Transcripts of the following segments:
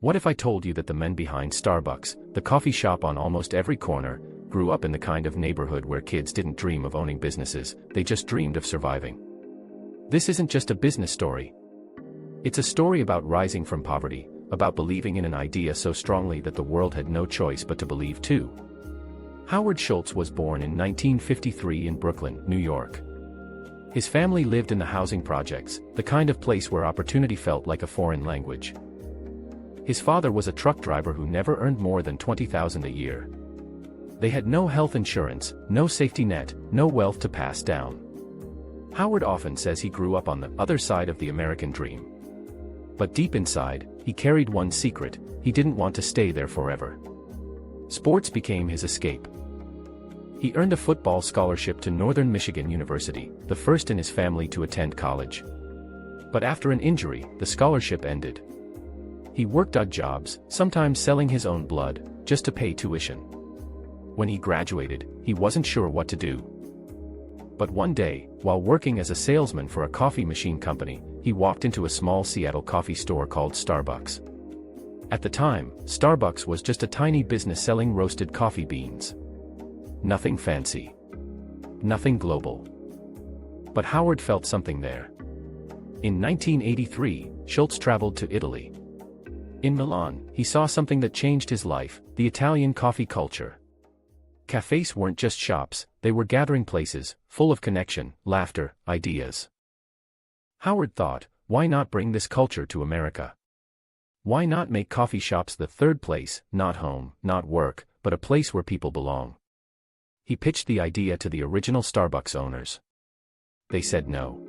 What if I told you that the men behind Starbucks, the coffee shop on almost every corner, grew up in the kind of neighborhood where kids didn't dream of owning businesses, they just dreamed of surviving? This isn't just a business story. It's a story about rising from poverty, about believing in an idea so strongly that the world had no choice but to believe too. Howard Schultz was born in 1953 in Brooklyn, New York. His family lived in the housing projects, the kind of place where opportunity felt like a foreign language. His father was a truck driver who never earned more than $20,000 a year. They had no health insurance, no safety net, no wealth to pass down. Howard often says he grew up on the other side of the American dream. But deep inside, he carried one secret: he didn't want to stay there forever. Sports became his escape. He earned a football scholarship to Northern Michigan University, the first in his family to attend college. But after an injury, the scholarship ended. He worked odd jobs, sometimes selling his own blood, just to pay tuition. When he graduated, he wasn't sure what to do. But one day, while working as a salesman for a coffee machine company, he walked into a small Seattle coffee store called Starbucks. At the time, Starbucks was just a tiny business selling roasted coffee beans. Nothing fancy. Nothing global. But Howard felt something there. In 1983, Schultz traveled to Italy. In Milan, he saw something that changed his life: the Italian coffee culture. Cafés weren't just shops, they were gathering places, full of connection, laughter, ideas. Howard thought, why not bring this culture to America? Why not make coffee shops the third place, not home, not work, but a place where people belong? He pitched the idea to the original Starbucks owners. They said no.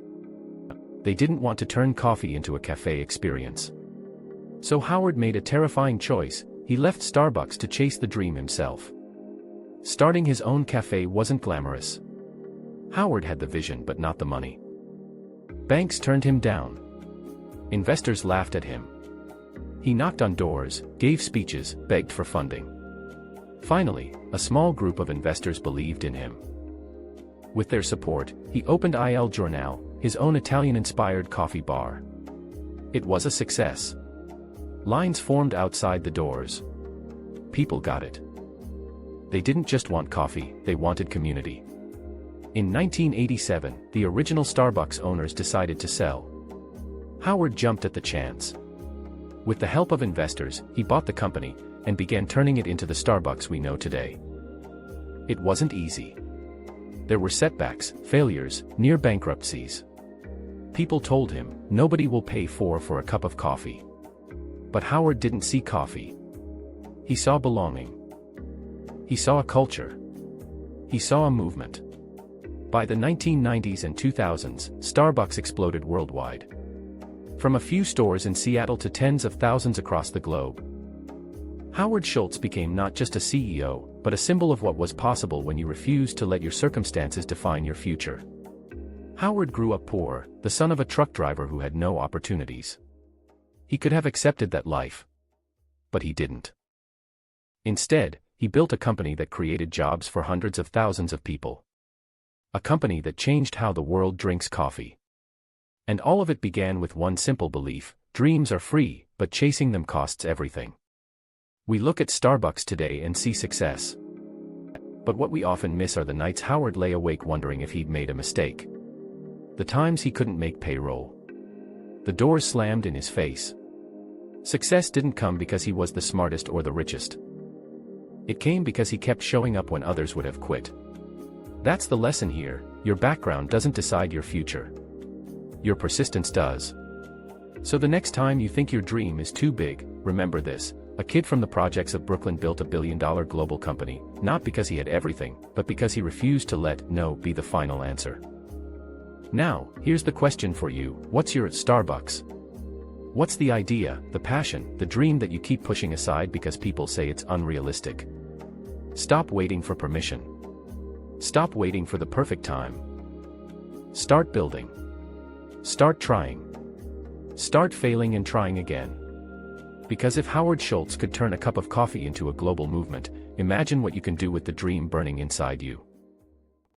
They didn't want to turn coffee into a cafe experience. So Howard made a terrifying choice: he left Starbucks to chase the dream himself. Starting his own cafe wasn't glamorous. Howard had the vision but not the money. Banks turned him down. Investors laughed at him. He knocked on doors, gave speeches, begged for funding. Finally, a small group of investors believed in him. With their support, he opened Il Giornale, his own Italian-inspired coffee bar. It was a success. Lines formed outside the doors. People got it. They didn't just want coffee, they wanted community. In 1987, the original Starbucks owners decided to sell. Howard jumped at the chance. With the help of investors, he bought the company and began turning it into the Starbucks we know today. It wasn't easy. There were setbacks, failures, near bankruptcies. People told him, nobody will pay for a cup of coffee. But Howard didn't see coffee. He saw belonging. He saw a culture. He saw a movement. By the 1990s and 2000s, Starbucks exploded worldwide. From a few stores in Seattle to tens of thousands across the globe. Howard Schultz became not just a CEO, but a symbol of what was possible when you refused to let your circumstances define your future. Howard grew up poor, the son of a truck driver who had no opportunities. He could have accepted that life. But he didn't. Instead, he built a company that created jobs for hundreds of thousands of people. A company that changed how the world drinks coffee. And all of it began with one simple belief: dreams are free, but chasing them costs everything. We look at Starbucks today and see success. But what we often miss are the nights Howard lay awake wondering if he'd made a mistake. The times he couldn't make payroll. The doors slammed in his face. Success didn't come because he was the smartest or the richest. It came because he kept showing up when others would have quit. That's the lesson here: your background doesn't decide your future. Your persistence does. So the next time you think your dream is too big, remember this: a kid from the projects of Brooklyn built a billion-dollar global company, not because he had everything, but because he refused to let no be the final answer. Now, here's the question for you: what's your Starbucks? What's the idea, the passion, the dream that you keep pushing aside because people say it's unrealistic? Stop waiting for permission. Stop waiting for the perfect time. Start building. Start trying. Start failing and trying again. Because if Howard Schultz could turn a cup of coffee into a global movement, imagine what you can do with the dream burning inside you.